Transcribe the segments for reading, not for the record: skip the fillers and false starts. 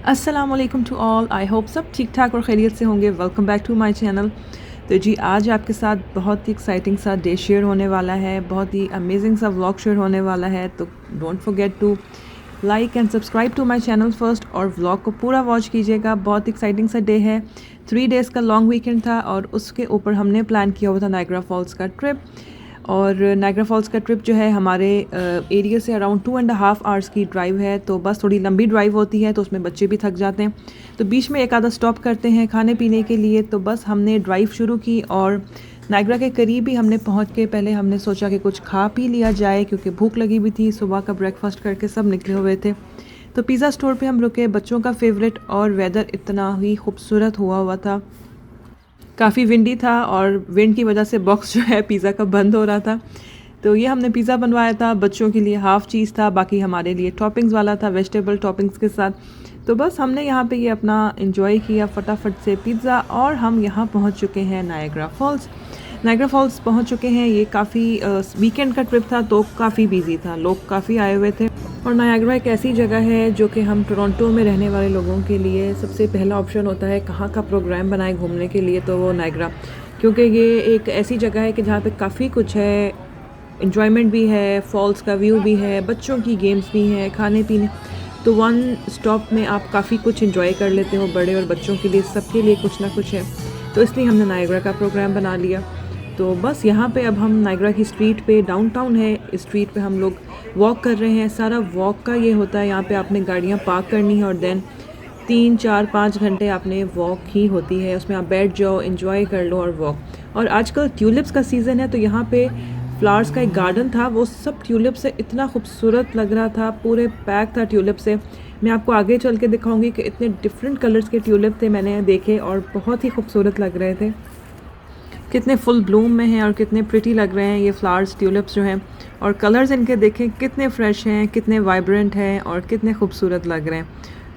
अस्सलाम वालेकुम to all. I hope सब ठीक ठाक और खैरियत से होंगे। Welcome back to my channel. तो जी आज आपके साथ बहुत ही एक्साइटिंग सा डे शेयर होने वाला है, बहुत ही अमेजिंग सा व्लॉग शेयर होने वाला है। तो don't forget to like and subscribe to my channel first और व्लॉग को पूरा वॉच कीजिएगा। बहुत एक्साइटिंग सा डे है। 3 डेज़ का लॉन्ग वीकेंड था और उसके ऊपर हमने प्लान किया हुआ था नायग्रा फॉल्स का ट्रिप। और नायग्रा फॉल्स का ट्रिप जो है हमारे एरिया से अराउंड 2.5 आवर्स की ड्राइव है। तो बस थोड़ी लंबी ड्राइव होती है तो उसमें बच्चे भी थक जाते हैं, तो बीच में एक आधा स्टॉप करते हैं खाने पीने के लिए। तो बस हमने ड्राइव शुरू की और नायग्रा के करीब ही हमने पहुंच के पहले हमने सोचा कि कुछ खा पी लिया जाए क्योंकि भूख लगी भी थी। सुबह का ब्रेकफास्ट करके सब निकले हुए थे। तो पिज़्ज़ा स्टोर पे हम रुके, बच्चों का फेवरेट, और वेदर इतना ही खूबसूरत हुआ था। काफ़ी विंडी था और विंड की वजह से बॉक्स जो है पिज़्ज़ा का बंद हो रहा था। तो ये हमने पिज़्ज़ा बनवाया था, बच्चों के लिए हाफ़ चीज़ था, बाकी हमारे लिए टॉपिंग्स वाला था वेजिटेबल टॉपिंग्स के साथ। तो बस हमने यहाँ पे ये अपना एंजॉय किया फटाफट से पिज़्ज़ा, और हम यहाँ पहुँच चुके हैं नायग्रा फॉल्स। नायग्रा फॉल्स पहुँच चुके हैं। ये काफ़ी वीकेंड का ट्रिप था तो काफ़ी बिजी था, लोग काफ़ी आए हुए थे। और नायग्रा एक ऐसी जगह है जो कि हम टोरंटो में रहने वाले लोगों के लिए सबसे पहला ऑप्शन होता है कहाँ का प्रोग्राम बनाए घूमने के लिए, तो वो नायग्रा, क्योंकि ये एक ऐसी जगह है कि जहाँ पे काफ़ी कुछ है, इंजॉयमेंट भी है, फॉल्स का व्यू भी है, बच्चों की गेम्स भी हैं, खाने पीने। तो वन स्टॉप में आप काफ़ी कुछ इंजॉय कर लेते हो, बड़े और बच्चों के लिए सबके लिए कुछ ना कुछ है। तो इसलिए हमने नायग्रा का प्रोग्राम बना लिया। तो बस यहाँ पे अब हम नायग्रा की स्ट्रीट पे, डाउनटाउन है, इस स्ट्रीट पे हम लोग वॉक कर रहे हैं। सारा वॉक का ये होता है, यहाँ पे आपने गाड़ियाँ पार्क करनी है और देन 3 4 5 घंटे आपने वॉक ही होती है, उसमें आप बैठ जाओ, एंजॉय कर लो और वॉक। और आजकल ट्यूलिप्स का सीज़न है तो यहाँ पे फ्लावर्स का एक गार्डन था, वो सब ट्यूलिप से इतना खूबसूरत लग रहा था, पूरे पैक था ट्यूलिप से। मैं आपको आगे चल के दिखाऊंगी कि इतने डिफरेंट कलर्स के ट्यूलिप थे मैंने देखे और बहुत ही खूबसूरत लग रहे थे। कितने फुल ब्लूम में हैं और कितने प्रिटी लग रहे हैं ये फ्लावर्स, ट्यूलिप्स जो हैं। और कलर्स इनके देखें कितने फ्रेश हैं, कितने वाइब्रेंट हैं और कितने खूबसूरत लग रहे हैं।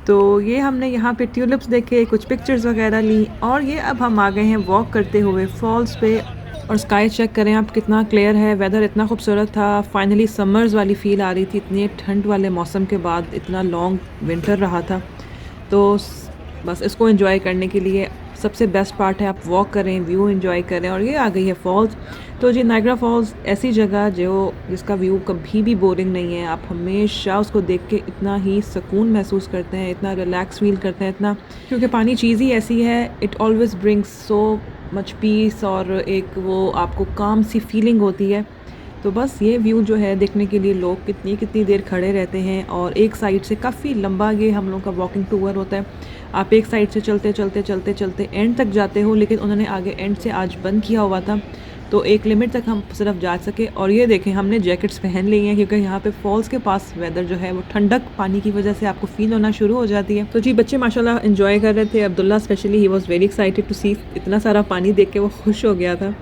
तो ये हमने यहाँ पे ट्यूलिप्स देखे, कुछ पिक्चर्स वगैरह ली, और ये अब हम आ गए हैं वॉक करते हुए फॉल्स पे। और स्काई चेक करें आप कितना क्लियर है, वेदर इतना खूबसूरत था। फाइनली समर्स वाली फील आ रही थी, इतने ठंड वाले मौसम के बाद इतना लॉन्ग विंटर रहा था। तो बस इसको एंजॉय करने के लिए सबसे बेस्ट पार्ट है आप वॉक करें, व्यू एंजॉय करें। और ये आ गई है फॉल्स। तो जी नायग्रा फॉल्स ऐसी जगह जिसका व्यू कभी भी बोरिंग नहीं है, आप हमेशा उसको देख के इतना ही सुकून महसूस करते हैं, इतना रिलैक्स फील करते हैं, इतना, क्योंकि पानी चीज़ ही ऐसी है, it always brings so much peace और एक वो आपको काम सी फीलिंग होती है। तो बस ये व्यू जो है देखने के लिए लोग कितनी कितनी देर खड़े रहते हैं। और एक साइड से काफ़ी लंबा ये हम लोग का वॉकिंग टूर होता है, आप एक साइड से चलते चलते चलते चलते एंड तक जाते हो, लेकिन उन्होंने आगे एंड से आज बंद किया हुआ था तो एक लिमिट तक हम सिर्फ जा सके। और ये देखें हमने जैकेट्स पहन ली हैं क्योंकि यहाँ पे फॉल्स के पास वेदर जो है वो ठंडक पानी की वजह से आपको फील होना शुरू हो जाती है। तो जी बच्चे माशाल्लाह एंजॉय कर रहे थे। Abdullah specially he was very excited to see, इतना सारा पानी देख के वो खुश हो गया था।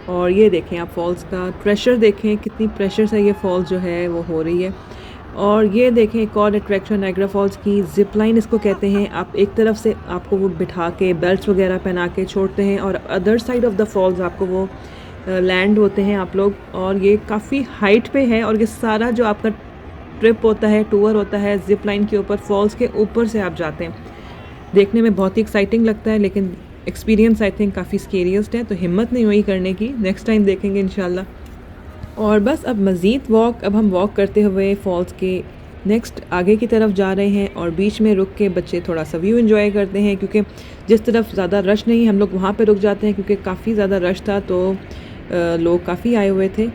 और ये देखें आप फॉल्स का प्रेशर देखें, कितनी प्रेशर से ये फॉल्स जो है वो हो रही है। और ये देखें एक और अट्रैक्शन नायग्रा फॉल्स की, जिप लाइन इसको कहते हैं। आप एक तरफ से आपको वो बिठा के बेल्ट वगैरह पहना के छोड़ते हैं और other side of the falls आपको वो लैंड होते हैं आप लोग। और ये काफ़ी हाइट पे है और ये सारा जो आपका ट्रिप होता है, टूर होता है, जिप लाइन के ऊपर, फॉल्स के ऊपर से आप जाते हैं। देखने में बहुत ही एक्साइटिंग लगता है लेकिन एक्सपीरियंस आई थिंक काफ़ी स्केरियस्ट है, तो हिम्मत नहीं हुई करने की, नेक्स्ट टाइम देखेंगे इंशाल्लाह। और बस अब मज़ीद वॉक, अब हम वॉक करते हुए फॉल्स के नेक्स्ट आगे की तरफ जा रहे हैं और बीच में रुक के बच्चे थोड़ा सा व्यू एंजॉय करते हैं, क्योंकि जिस तरफ ज़्यादा रश नहीं हम लोग वहाँ पे रुक जाते हैं क्योंकि काफ़ी ज़्यादा रश था, तो लोग काफ़ी आए हुए थे।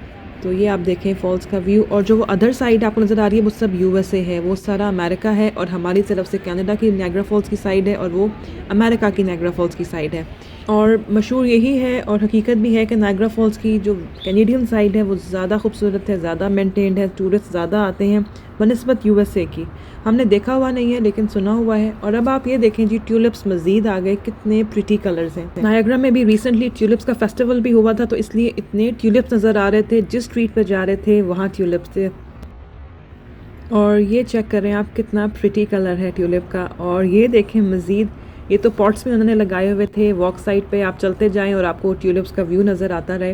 तो ये आप देखें फॉल्स का व्यू। और जो वो अदर साइड आपको नज़र आ रही है वो सब यूएसए है, वो सारा अमेरिका है, और हमारी तरफ से कनाडा की नायग्रा फॉल्स की साइड है और वो अमेरिका की नायग्रा फॉल्स की साइड है। और मशहूर यही है और हकीकत भी है कि नायग्रा फॉल्स की जो कैनेडियन साइड है वो ज़्यादा खूबसूरत है, ज़्यादा मेंटेन्ड है, टूरिस्ट ज़्यादा आते हैं बनस्बत यूएसए की। हमने देखा हुआ नहीं है लेकिन सुना हुआ है। और अब आप ये देखें जी ट्यूलिप्स मज़ीद आ गए, कितने प्रिटी कलर्स हैं। नायग्रा में भी रिसेंटली ट्यूलिप्स का फेस्टिवल भी हुआ था, तो इसलिए इतने ट्यूलिप्स नज़र आ रहे थे, जिस स्ट्रीट पर जा रहे थे वहाँ ट्यूलिप्स थे। और ये चेक करें आप कितना प्रिटी कलर है ट्यूलिप का। और ये देखें मज़ीद, ये तो पॉट्स में उन्होंने लगाए हुए थे, वॉक साइड पे आप चलते जाएं और आपको ट्यूलिप्स का व्यू नज़र आता रहे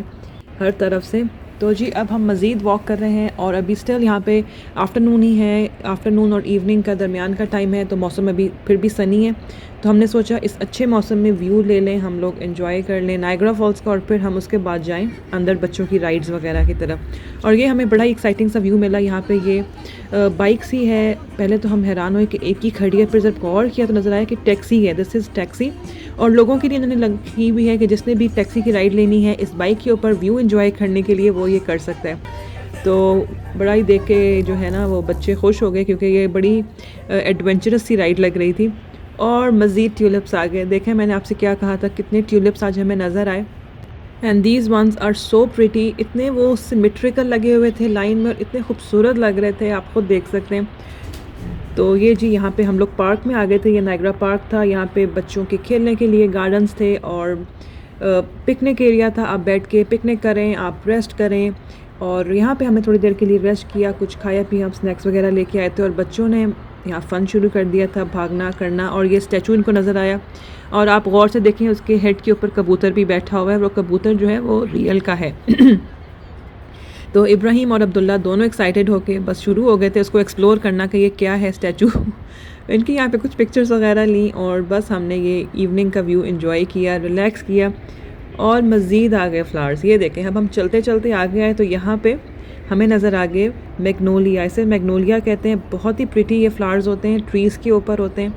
हर तरफ से। तो जी अब हम मज़ीद वॉक कर रहे हैं और अभी स्टिल यहाँ पे आफ्टरनून ही है, आफ्टरनून और इवनिंग का दरमियान का टाइम है, तो मौसम अभी फिर भी सनी है। तो हमने सोचा इस अच्छे मौसम में व्यू ले लें, हम लोग एंजॉय कर लें नायग्रा फॉल्स का, और फिर हम उसके बाद जाएं अंदर बच्चों की राइड्स वगैरह की तरफ। और ये हमें बड़ा एक्साइटिंग सा व्यू मिला। यहाँ पे ये बाइक्स ही है। पहले तो हम हैरान हुए कि एक ही खड़ी है, फिर जब गौर किया तो नज़र आया कि टैक्सी है, दिस इज़ टैक्सी। और लोगों के लिए इन्होंने लगी हुई है कि जिसने भी टैक्सी की राइड लेनी है इस बाइक के ऊपर व्यू एंजॉय करने के लिए वो ये कर सकता है। तो बड़ा ही देख के जो है ना वो बच्चे खुश हो गए, क्योंकि ये बड़ी एडवेंचरस सी राइड लग रही थी। और मज़ीद ट्यूलिप्स आ गए। देखें मैंने आपसे क्या कहा था, कितने ट्यूलिप्स आज हमें नज़र आए। And these ones are so pretty, इतने वो सिमेट्रिकल लगे हुए थे लाइन में और इतने खूबसूरत लग रहे थे, आप खुद देख सकते हैं। तो ये जी यहाँ पे हम लोग पार्क में आ गए थे। ये नायग्रा पार्क था। यहाँ पे बच्चों के खेलने के लिए गार्डन्स थे और पिकनिक एरिया था। आप बैठ के पिकनिक करें, आप रेस्ट करें। और यहाँ पे हमने थोड़ी देर के लिए रेस्ट किया, कुछ खाया पिया, हम स्नैक्स वगैरह लेके आए थे और बच्चों ने यहाँ फ़न शुरू कर दिया था, भागना करना। और ये स्टैचू इनको नज़र आया और आप गौर से देखें उसके हेड के ऊपर कबूतर भी बैठा हुआ है। वो कबूतर जो है वो रियल का है। तो इब्राहिम और अब्दुल्ला दोनों एक्साइटेड होके बस शुरू हो गए थे उसको एक्सप्लोर करना कि ये क्या है स्टैचू। इनकी यहाँ पे कुछ पिक्चर्स वगैरह ली और बस हमने ये इवनिंग का व्यू एंजॉय किया, रिलैक्स किया। और मज़ीद आ गए फ्लावर्स। ये देखें, अब हम चलते चलते आ गए हैं तो यहाँ पे हमें नज़र आ गए मैग्नोलिया। इसे मैग्नोलिया कहते हैं। बहुत ही प्रिटी ये फ्लावर्स होते हैं, ट्रीज़ के ऊपर होते हैं।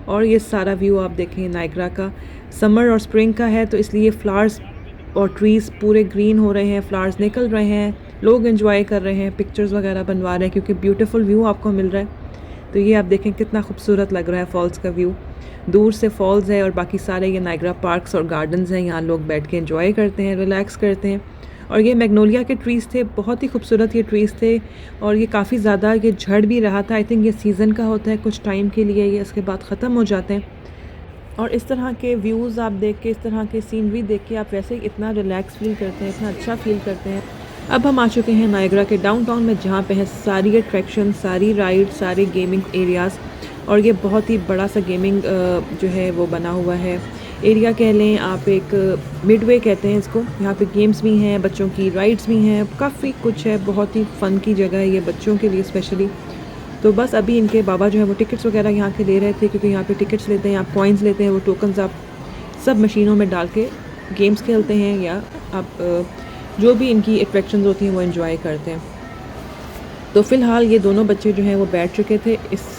और ये सारा व्यू आप देखें नायग्रा का समर और स्प्रिंग का है, तो इसलिए फ्लावर्स और ट्रीज़ पूरे ग्रीन हो रहे हैं, फ्लावर्स निकल रहे हैं, लोग एंजॉय कर रहे हैं, पिक्चर्स वगैरह बनवा रहे हैं क्योंकि ब्यूटीफुल व्यू आपको मिल रहा है। तो ये आप देखें कितना खूबसूरत लग रहा है फॉल्स का व्यू। दूर से फॉल्स है और बाकी सारे ये नायग्रा पार्क्स और गार्डन्स हैं, यहाँ लोग बैठ के एंजॉय करते हैं, रिलैक्स करते हैं। और ये मैग्नोलिया के ट्रीज़ थे, बहुत ही खूबसूरत ये ट्रीज़ थे। और ये काफ़ी ज़्यादा ये झड़ भी रहा था। आई थिंक ये सीज़न का होता है, कुछ टाइम के लिए ये इसके बाद ख़त्म हो जाते हैं। और इस तरह के व्यूज़ आप देख के, इस तरह के सीनरी देख के आप वैसे ही इतना रिलैक्स फील करते हैं, इतना अच्छा फील करते हैं। अब हम आ चुके हैं नायग्रा के डाउनटाउन में, जहाँ पे है सारी अट्रैक्शन, सारी राइड, सारे गेमिंग एरियाज़। और ये बहुत ही बड़ा सा गेमिंग जो है वो बना हुआ है एरिया कह लें आप, एक मिडवे कहते हैं इसको। यहाँ पे गेम्स भी हैं, बच्चों की राइड्स भी हैं, काफ़ी कुछ है। बहुत ही फ़न की जगह है ये बच्चों के लिए स्पेशली। तो बस अभी इनके बाबा जो है वो टिकट्स वगैरह यहाँ के ले रहे थे, क्योंकि यहाँ पे टिकट्स लेते हैं, आप कॉइन्स लेते हैं, वो टोकन्स आप सब मशीनों में डाल के गेम्स खेलते हैं या आप जो भी इनकी अट्रैक्शंस होती हैं वो एंजॉय करते हैं। तो फ़िलहाल ये दोनों बच्चे जो हैं वो बैठ चुके थे इस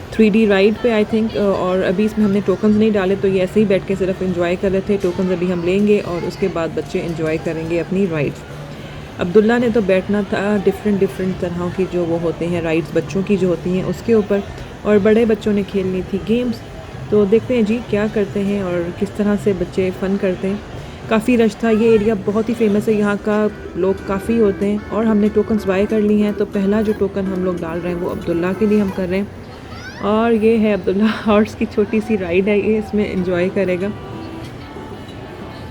3D राइड पे आई थिंक, और अभी इसमें हमने टोकन्स नहीं डाले, तो ये ऐसे ही बैठ के सिर्फ एंजॉय कर रहे थे। टोकन्स अभी हम लेंगे और उसके बाद बच्चे एंजॉय करेंगे अपनी राइड्स। अब्दुल्ला ने तो बैठना था डिफरेंट तरह की जो वो होते हैं राइड्स बच्चों की जो होती हैं उसके ऊपर, और बड़े बच्चों ने खेलनी थी गेम्स। तो देखते हैं जी क्या करते हैं और किस तरह से बच्चे फ़न करते हैं। काफ़ी रश था, ये एरिया बहुत ही फेमस है, यहाँ का लोग काफ़ी होते हैं। और हमने टोकन्स बाय कर ली हैं, तो पहला जो टोकन हम लोग डाल रहे हैं वो अब्दुल्ला के लिए हम कर रहे हैं। और ये है अब्दुल्ला हॉर्स की छोटी सी राइड है, ये इसमें एंजॉय करेगा।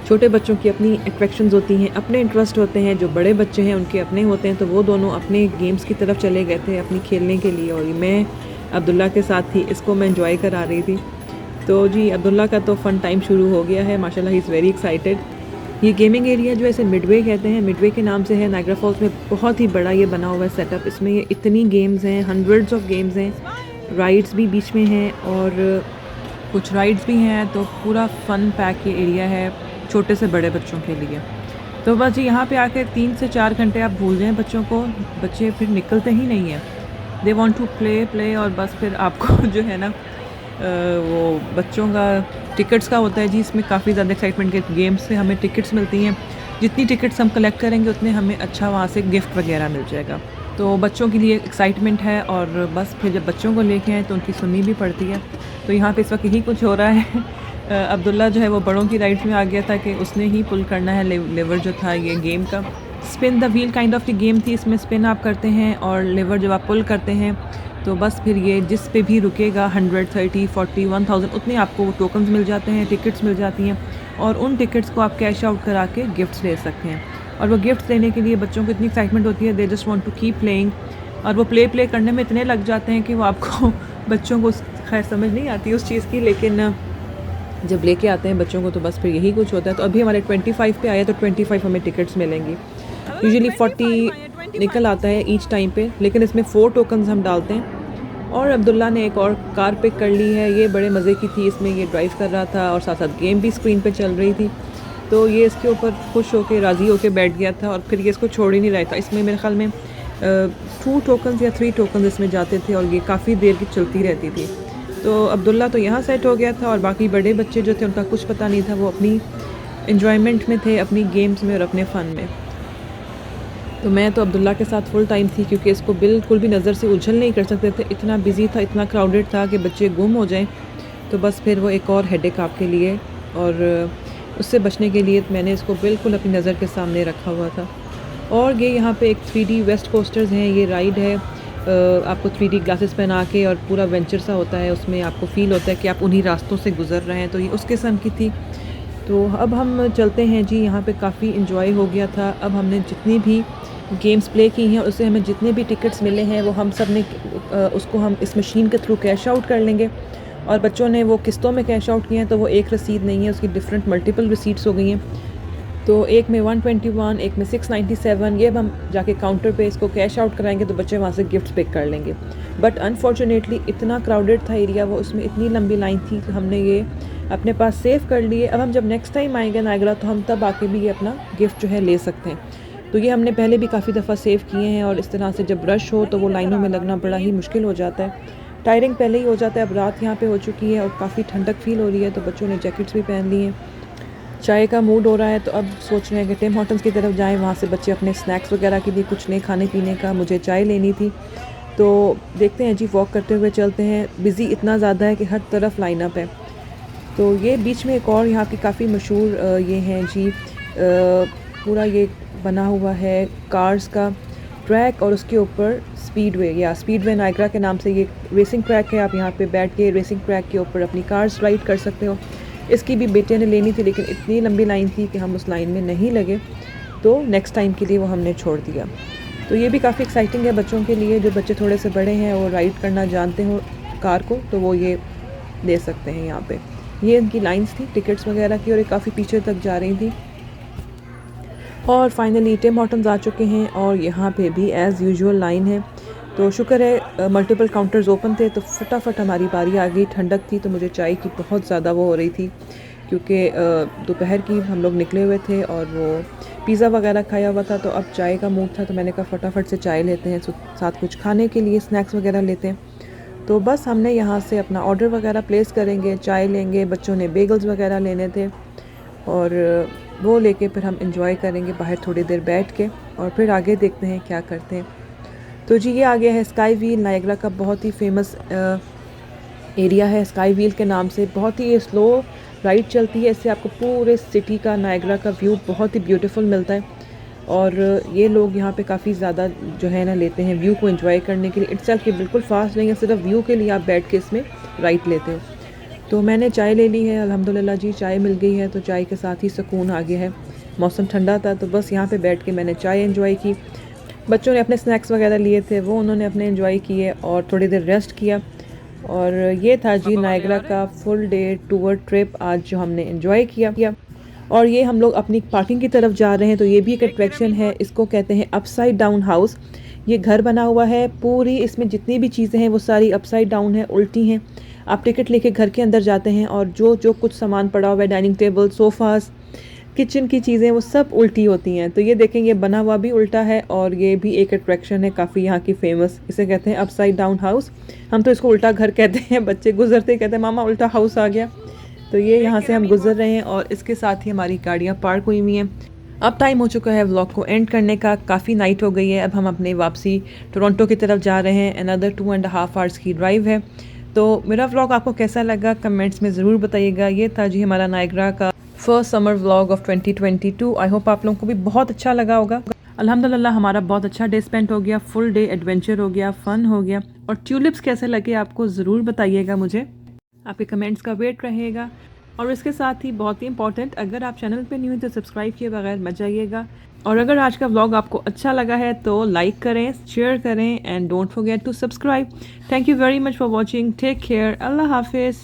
छोटे बच्चों की अपनी अट्रैक्शंस होती हैं, अपने इंटरेस्ट होते हैं, जो बड़े बच्चे हैं उनके अपने होते हैं। तो वो दोनों अपने गेम्स की तरफ चले गए थे अपनी खेलने के लिए, और मैं अब्दुल्ला के साथ थी, इसको मैं एंजॉय करा रही थी। तो जी अब्दुल्ला का तो फ़न टाइम शुरू हो गया है माशाल्लाह, ही इज़ वेरी एक्साइटेड। ये गेमिंग एरिया जो है इसे मिडवे कहते हैं, मिडवे के नाम से है। नायग्रा फॉल्स में बहुत ही बड़ा ये बना हुआ है सेटअप। इसमें ये इतनी गेम्स हैं, हंड्रेड्स ऑफ गेम्स हैं, राइड्स भी बीच में हैं और कुछ राइड्स भी हैं। तो पूरा फ़न पैक ये एरिया है छोटे से बड़े बच्चों के लिए। तो बस जी यहाँ पे आके 3 से 4 घंटे आप भूल जाएं बच्चों को, बच्चे फिर निकलते ही नहीं हैं। दे वांट टू प्ले और बस फिर आपको जो है ना वो बच्चों का टिकट्स का होता है जी, इसमें काफ़ी ज़्यादा एक्साइटमेंट के गेम्स से हमें टिकट्स मिलती हैं। जितनी टिकट्स हम कलेक्ट करेंगे उतने हमें अच्छा वहाँ से गिफ्ट वगैरह मिल जाएगा। तो बच्चों के लिए एक्साइटमेंट है और बस फिर जब बच्चों को लेके आए तो उनकी सुननी भी पड़ती है। तो यहाँ पे इस वक्त यही कुछ हो रहा है। अब्दुल्ला जो है वो बड़ों की राइड्स में आ गया था कि उसने ही पुल करना है लेवर जो था ये गेम का। Spin the wheel kind of की गेम थी, इसमें स्पिन आप करते हैं और लेवर जब आप पुल करते हैं तो बस फिर ये जिस पे भी रुकेगा 130, 40, 1000 उतने आपको वो टोकन्स मिल जाते हैं, टिकट्स मिल जाती हैं, और उन टिकट्स को आप कैश आउट करा के गिफ्ट्स ले सकते हैं। और वो गिफ्ट्स लेने के लिए बच्चों को इतनी एक्साइटमेंट होती है, they just want to keep playing. और वो प्ले करने में इतने लग जाते हैं कि वो आपको बच्चों को खैर समझ नहीं आती उस चीज़ की, लेकिन जब लेके आते हैं बच्चों को तो बस फिर यही कुछ होता है। तो अभी हमारे 25 पे आया तो 25 हमें टिकट्स मिलेंगी। यूजुअली 40 निकल आता है ईच टाइम पे, लेकिन इसमें 4 टोकन्स हम डालते हैं। और अब्दुल्ला ने एक और कार पिक कर ली है, ये बड़े मज़े की थी, इसमें ये ड्राइव कर रहा था और साथ साथ गेम भी स्क्रीन पे चल रही थी। तो ये इसके ऊपर खुश होके राज़ी होके बैठ गया था और फिर ये इसको छोड़ ही नहीं रहा था। इसमें मेरे ख्याल में 2 टोकन्स या 3 टोकन्स इसमें जाते थे और ये काफ़ी देर की चलती रहती थी। तो अब्दुल्ला तो यहाँ सेट हो गया था और बाकी बड़े बच्चे जो थे उनका कुछ पता नहीं था, वो अपनी इन्जॉयमेंट में थे, अपनी गेम्स में और अपने फ़न में। तो मैं तो अब्दुल्ला के साथ फुल टाइम थी क्योंकि इसको बिल्कुल भी नज़र से उछल नहीं कर सकते थे, इतना बिजी था, इतना क्राउडेड था कि बच्चे गुम हो जाएं। तो बस फिर वो एक और हेडेक आपके लिए, और उससे बचने के लिए मैंने इसको बिल्कुल अपनी नज़र के सामने रखा हुआ था। और ये यहाँ पे एक 3D वेस्ट कोस्टर्स हैं, ये राइड है, आपको 3D ग्लासेस पहना के और पूरा वेंचर सा होता है, उसमें आपको फ़ील होता है कि आप उन्हीं रास्तों से गुज़र रहे हैं। तो ये उस किस्म की थी। तो अब हम चलते हैं जी, यहाँ पे काफ़ी इन्जॉय हो गया था। अब हमने जितनी भी गेम्स प्ले की हैं, उससे हमें जितने भी टिकट्स मिले हैं वो हम सब ने उसको हम इस मशीन के थ्रू कैश आउट कर लेंगे। और बच्चों ने वो किस्तों में कैश आउट किए हैं, तो वो एक रसीद नहीं है, उसकी डिफरेंट मल्टीपल रसीट्स हो गई हैं। तो एक में 121, एक में 697, ये अब हम जाके काउंटर पे इसको कैश आउट कराएंगे तो बच्चे वहाँ से गिफ्ट पिक कर लेंगे। बट अनफॉर्चुनेटली इतना क्राउडेड था एरिया, वो उसमें इतनी लंबी लाइन थी कि हमने ये अपने पास सेव कर लिए। अब हम जब नेक्स्ट टाइम आएंगे नायग्रा तो हम तब आके भी ये अपना गिफ्ट जो है ले सकते हैं। तो ये हमने पहले भी काफ़ी दफ़ा सेव किए हैं, और इस तरह से जब रश हो तो वो लाइनों में लगना बड़ा ही मुश्किल हो जाता है, टायरिंग पहले ही हो जाता है। अब रात यहाँ पे हो चुकी है और काफ़ी ठंडक फील हो रही है, तो बच्चों ने जैकेट्स भी पहन ली हैं। चाय का मूड हो रहा है, तो अब सोच रहे हैं कि टिम हॉर्टन्स की तरफ जाएं, वहाँ से बच्चे अपने स्नैक्स वगैरह के लिए कुछ लें खाने पीने का। मुझे चाय लेनी थी, तो देखते हैं जी, वॉक करते हुए चलते हैं। बिज़ी इतना ज़्यादा है कि हर तरफ लाइन अप है। तो ये बीच में एक और यहाँ की काफ़ी मशहूर ये हैं जी, पूरा ये बना हुआ है कार्स का ट्रैक, और उसके ऊपर स्पीडवे या स्पीडवे नायग्रा के नाम से ये रेसिंग ट्रैक है। आप यहाँ पे बैठ के रेसिंग ट्रैक के ऊपर अपनी कार्स राइड कर सकते हो। इसकी भी बेटे ने लेनी थी, लेकिन इतनी लंबी लाइन थी कि हम उस लाइन में नहीं लगे, तो नेक्स्ट टाइम के लिए वो हमने छोड़ दिया। तो ये भी काफ़ी एक्साइटिंग है बच्चों के लिए, जो बच्चे थोड़े से बड़े हैं और राइड करना जानते हो कार को, तो वो ये ले सकते हैं यहाँ पे। ये इनकी लाइंस थी टिकट्स वगैरह की, और ये काफ़ी पीछे तक जा रही थी। और फाइनली टिम हॉर्टन्स आ चुके हैं, और यहाँ पे भी एज़ यूजुअल लाइन है। तो शुक्र है मल्टीपल काउंटर्स ओपन थे, तो फटाफट हमारी बारी आ गई। ठंडक थी तो मुझे चाय की बहुत ज़्यादा वो हो रही थी, क्योंकि दोपहर की हम लोग निकले हुए थे और वो पिज़्ज़ा वगैरह खाया हुआ था, तो अब चाय का मूड था। तो मैंने कहा फटाफट से चाय लेते हैं, साथ कुछ खाने के लिए स्नैक्स वगैरह लेते हैं। तो बस हमने यहाँ से अपना ऑर्डर वगैरह प्लेस करेंगे, चाय लेंगे, बच्चों ने बेगल्स वगैरह लेने थे, और वो लेके फिर हम इंजॉय करेंगे बाहर थोड़ी देर बैठ के, और फिर आगे देखते हैं क्या करते हैं। तो जी, ये आ गया है स्काई व्हील, नायग्रा का बहुत ही फेमस एरिया है स्काई व्हील के नाम से। बहुत ही स्लो राइड चलती है, इससे आपको पूरे सिटी का नायग्रा का व्यू बहुत ही ब्यूटीफुल मिलता है। और ये लोग यहाँ पे काफ़ी ज़्यादा जो है ना लेते हैं व्यू को एंजॉय करने के लिए। इट्सल्फ कि बिल्कुल फास्ट नहीं है, सिर्फ व्यू के लिए आप बैठ के इसमें राइड लेते हो। तो मैंने चाय ले ली है, अल्हम्दुलिल्लाह जी, चाय मिल गई है, तो चाय के साथ ही सुकून आ गया है। मौसम ठंडा था, तो बस यहाँ पे बैठ के मैंने चाय एंजॉय की। बच्चों ने अपने स्नैक्स वगैरह लिए थे, वो उन्होंने अपने एंजॉय किए और थोड़ी देर रेस्ट किया। और ये था जी नायग्रा का फुल डे टूर ट्रिप आज जो हमने एंजॉय किया। और ये हम लोग अपनी पार्किंग की तरफ जा रहे हैं, तो ये भी एक अट्रैक्शन है, इसको कहते हैं अपसाइड डाउन हाउस। ये घर बना हुआ है, पूरी इसमें जितनी भी चीज़ें हैं वो सारी अपसाइड डाउन है, उल्टी हैं। आप टिकट लेके घर के अंदर जाते हैं और जो कुछ सामान पड़ा हुआ है, डाइनिंग टेबल, सोफ़ास, किचन की चीज़ें, वो सब उल्टी होती हैं। तो ये देखें, ये बना हुआ भी उल्टा है, और ये भी एक अट्रैक्शन है काफ़ी यहाँ की फेमस, इसे कहते हैं अपसाइड डाउन हाउस। हम तो इसको उल्टा घर कहते हैं, बच्चे गुजरते कहते हैं मामा उल्टा हाउस आ गया। तो ये यहाँ से हम गुजर रहे हैं, और इसके साथ ही हमारी गाड़ियाँ पार्क हुई हुई हैं। अब टाइम हो चुका है व्लॉग को एंड करने का, काफ़ी नाइट हो गई है। अब हम अपने वापसी टोरंटो की तरफ जा रहे हैं, अनदर 2.5 आवर्स की ड्राइव है। तो मेरा व्लॉग आपको कैसा लगा कमेंट्स में ज़रूर बताइएगा। ये था जी हमारा नायग्रा का first summer vlog of 2022। I hope आप लोगों को भी बहुत अच्छा लगा होगा। अल्हम्दुलिल्लाह हमारा बहुत अच्छा डे स्पेंड हो गया, फुल डे एडवेंचर हो गया, फ़न हो गया। और ट्यूलिप्स कैसे लगे आपको ज़रूर बताइएगा मुझे, आपके कमेंट्स का वेट रहेगा। और इसके साथ ही बहुत ही इंपॉर्टेंट, अगर आप चैनल पे न्यू हैं तो सब्सक्राइब किए बगैर मत जाइएगा। और अगर आज का व्लॉग आपको अच्छा लगा है तो लाइक करें, शेयर करें, and don't forget to subscribe. Thank you very much for watching, take care, अल्लाह हाफिज़।